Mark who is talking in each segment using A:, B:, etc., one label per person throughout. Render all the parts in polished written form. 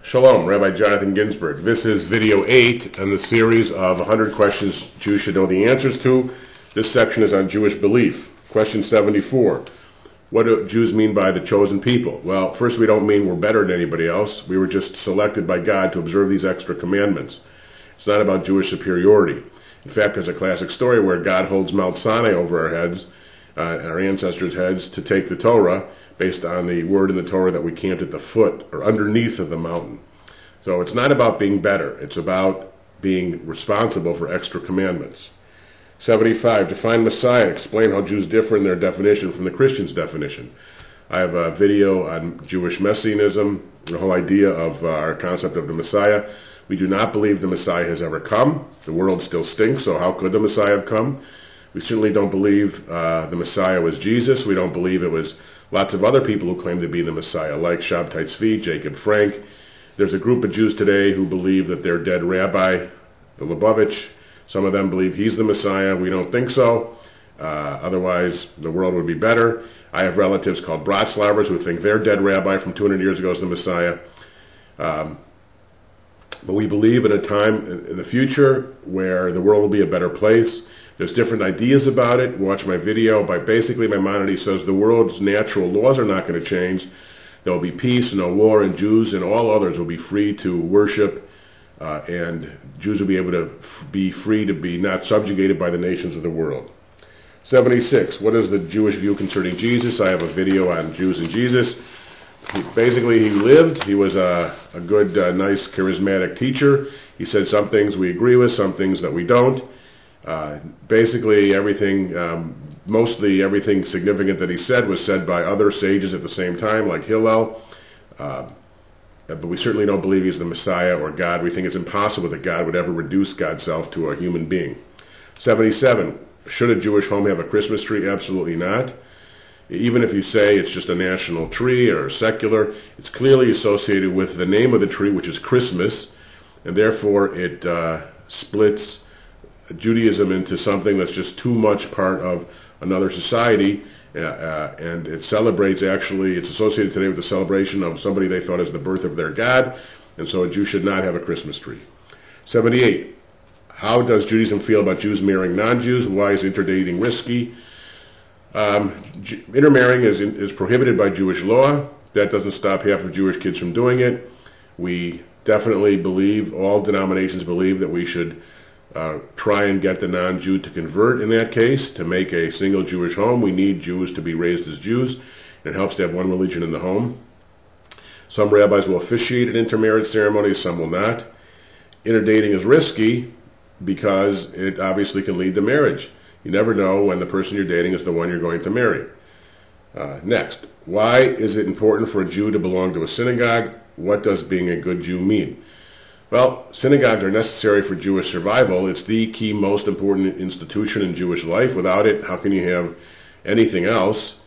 A: Shalom, Rabbi Jonathan Ginsburg. This is video 8 in the series of 100 questions Jews should know the answers to. This section is on Jewish belief. Question 74. What do Jews mean by the chosen people? Well, first, we don't mean we're better than anybody else. We were just selected by God to observe these extra commandments. It's not about Jewish superiority. In fact, there's a classic story where God holds Mount Sinai over our heads, our ancestors' heads, to take the Torah, based on the word in the Torah that we camped at the foot or underneath of the mountain. So it's not about being better. It's about being responsible for extra commandments. 75. Define Messiah. Explain how Jews differ in their definition from the Christian's definition. I have a video on Jewish messianism, the whole idea of our concept of the Messiah. We do not believe the Messiah has ever come. The world still stinks, so how could the Messiah have come? We certainly don't believe the Messiah was Jesus. We don't believe it was lots of other people who claim to be the Messiah, like Shabtai Tzvi, Jacob Frank. There's a group of Jews today who believe that their dead rabbi, the Lubavitch, some of them believe he's the Messiah. We don't think so. Otherwise, the world would be better. I have relatives called Bratzlavers who think their dead rabbi from 200 years ago is the Messiah. But we believe in a time in the future where the world will be a better place. There's different ideas about it. Watch my video. Basically, Maimonides says the world's natural laws are not going to change. There will be peace, no war, and Jews and all others will be free to worship, and Jews will be able to be free to be not subjugated by the nations of the world. 76. What is the Jewish view concerning Jesus? I have a video on Jews and Jesus. Basically, he lived. He was a good, nice, charismatic teacher. He said some things we agree with, some things that we don't. Basically, mostly everything significant that he said was said by other sages at the same time, like Hillel. But we certainly don't believe he's the Messiah or God. We think it's impossible that God would ever reduce God's self to a human being. 77. Should a Jewish home have a Christmas tree? Absolutely not. Even if you say it's just a national tree or secular, it's clearly associated with the name of the tree, which is Christmas, and therefore it splits Judaism into something that's just too much part of another society, and it celebrates, actually, it's associated today with the celebration of somebody they thought is the birth of their God, and so a Jew should not have a Christmas tree. 78. How does Judaism feel about Jews marrying non-Jews? Why is interdating risky? Intermarrying is prohibited by Jewish law. That doesn't stop half of Jewish kids from doing it. We definitely believe, all denominations believe, that we should try and get the non-Jew to convert in that case, to make a single Jewish home. We need Jews to be raised as Jews. It helps to have one religion in the home. Some rabbis will officiate an intermarriage ceremony, some will not. Interdating is risky because it obviously can lead to marriage. You never know when the person you're dating is the one you're going to marry. Next, why is it important for a Jew to belong to a synagogue? What does being a good Jew mean? Well, synagogues are necessary for Jewish survival. It's the key, most important institution in Jewish life. Without it, how can you have anything else?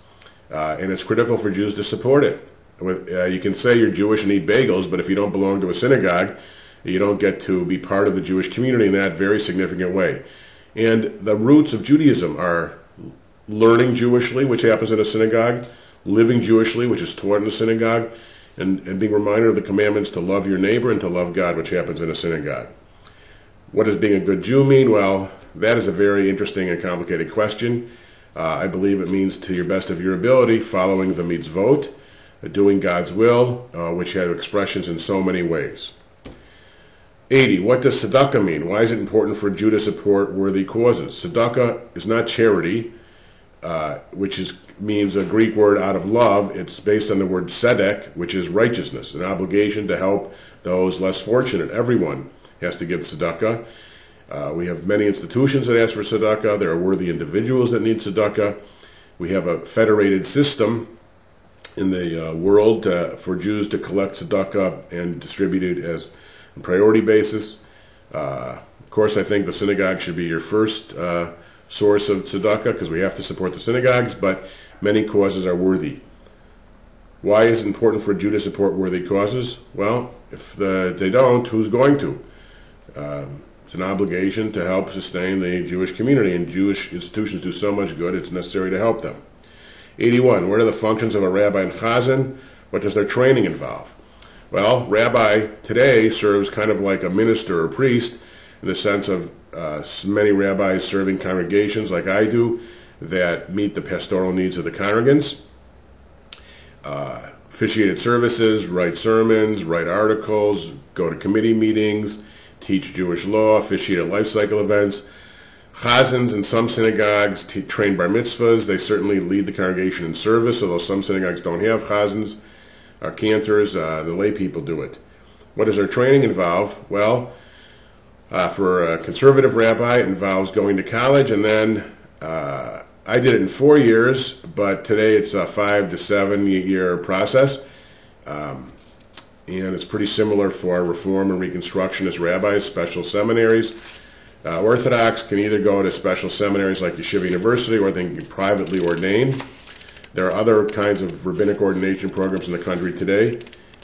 A: And it's critical for Jews to support it. You can say you're Jewish and eat bagels, but if you don't belong to a synagogue, you don't get to be part of the Jewish community in that very significant way. And the roots of Judaism are learning Jewishly, which happens in a synagogue, living Jewishly, which is taught in a synagogue, and being reminded of the commandments to love your neighbor and to love God, which happens in a synagogue. What does being a good Jew mean? Well, that is a very interesting and complicated question. I believe it means to your best of your ability, following the mitzvot, doing God's will, which have expressions in so many ways. 80. What does Tzedakah mean? Why is it important for a Jew to support worthy causes? Tzedakah is not charity, which means a Greek word out of love. It's based on the word tzedek, which is righteousness, an obligation to help those less fortunate. Everyone has to give tzedakah. We have many institutions that ask for tzedakah. There are worthy individuals that need tzedakah. We have a federated system in the world for Jews to collect tzedakah and distribute it as a priority basis. Of course, I think the synagogue should be your first source of tzedakah, because we have to support the synagogues, but many causes are worthy. Why is it important for a Jew to support worthy causes? Well, if they don't, who's going to? It's an obligation to help sustain the Jewish community, and Jewish institutions do so much good, it's necessary to help them. 81. What are the functions of a rabbi and chazan? What does their training involve? Well, rabbi today serves kind of like a minister or priest in the sense of many rabbis serving congregations like I do that meet the pastoral needs of the congregants. Officiated services, write sermons, write articles, go to committee meetings, teach Jewish law, officiate life cycle events. Chazans in some synagogues train bar mitzvahs. They certainly lead the congregation in service, although some synagogues don't have chazans or cantors. The lay people do it. What does their training involve? Well, for a conservative rabbi, it involves going to college, and then I did it in 4 years, but today it's a 5 to 7 year process. And it's pretty similar for Reform and Reconstructionist rabbis, special seminaries. Orthodox can either go to special seminaries like Yeshiva University, or they can be privately ordained. There are other kinds of rabbinic ordination programs in the country today.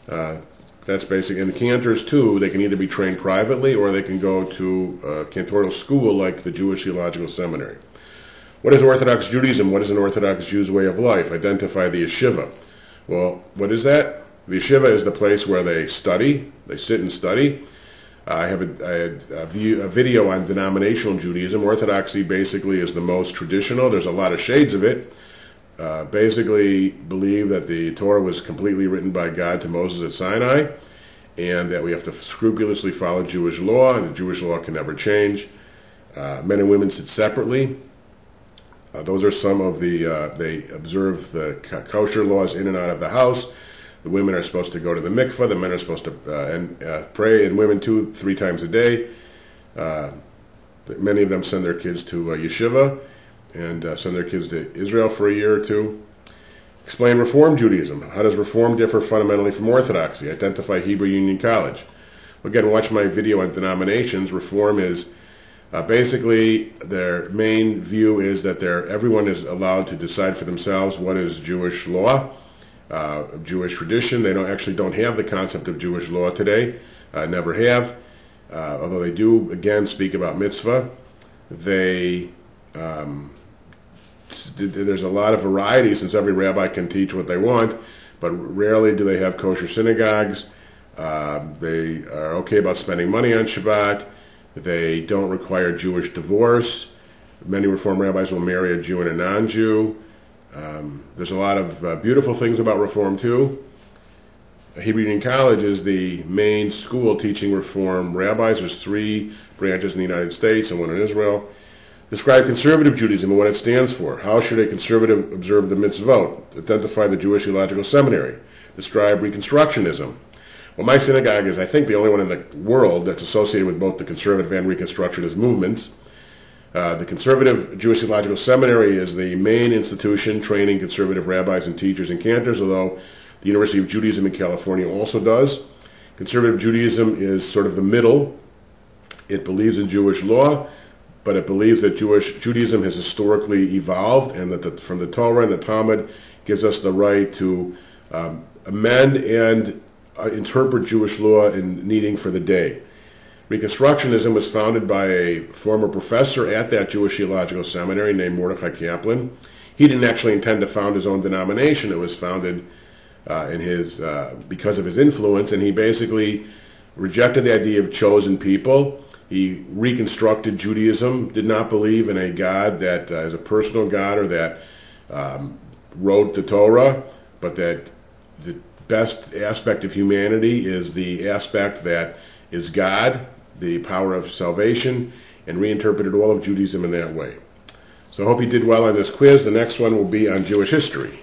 A: That's basic. And the Cantors, too, they can either be trained privately or they can go to a cantorial school like the Jewish Theological Seminary. What is Orthodox Judaism? What is an Orthodox Jew's way of life? Identify the yeshiva. Well, what is that? The yeshiva is the place where they study. They sit and study. I have a video on denominational Judaism. Orthodoxy basically is the most traditional. There's a lot of shades of it. Basically believe that the Torah was completely written by God to Moses at Sinai, and that we have to scrupulously follow Jewish law, and the Jewish law can never change. Men and women sit separately. Those are some of they observe the kosher laws in and out of the house. The women are supposed to go to the mikveh. The men are supposed to pray, and women 2-3 times a day. Many of them send their kids to yeshiva and send their kids to Israel for a year or two. Explain Reform Judaism. How does Reform differ fundamentally from Orthodoxy? Identify Hebrew Union College. Again, watch my video on denominations. Reform is basically their main view is that everyone is allowed to decide for themselves what is Jewish law. Jewish tradition. They don't have the concept of Jewish law today, never have, although they do again speak about mitzvah. There's a lot of variety since every rabbi can teach what they want, but rarely do they have kosher synagogues. They are okay about spending money on Shabbat. They don't require Jewish divorce. Many Reform rabbis will marry a Jew and a non-Jew. There's a lot of beautiful things about Reform too. Hebrew Union College is the main school teaching Reform rabbis. There's 3 branches in the United States and 1 in Israel. Describe conservative Judaism and what it stands for. How should a conservative observe the mitzvot? Identify the Jewish Theological Seminary. Describe Reconstructionism. Well, my synagogue is, I think, the only one in the world that's associated with both the conservative and Reconstructionist movements. The Conservative Jewish Theological Seminary is the main institution training conservative rabbis and teachers and cantors, although the University of Judaism in California also does. Conservative Judaism is sort of the middle. It believes in Jewish law, but it believes that Judaism has historically evolved, and that from the Torah and the Talmud gives us the right to amend and interpret Jewish law in needing for the day. Reconstructionism was founded by a former professor at that Jewish Theological Seminary named Mordechai Kaplan. He didn't actually intend to found his own denomination. It was founded because of his influence, and he basically rejected the idea of chosen people. He reconstructed Judaism, did not believe in a God that is a personal God or that wrote the Torah, but that the best aspect of humanity is the aspect that is God, the power of salvation, and reinterpreted all of Judaism in that way. So I hope you did well on this quiz. The next one will be on Jewish history.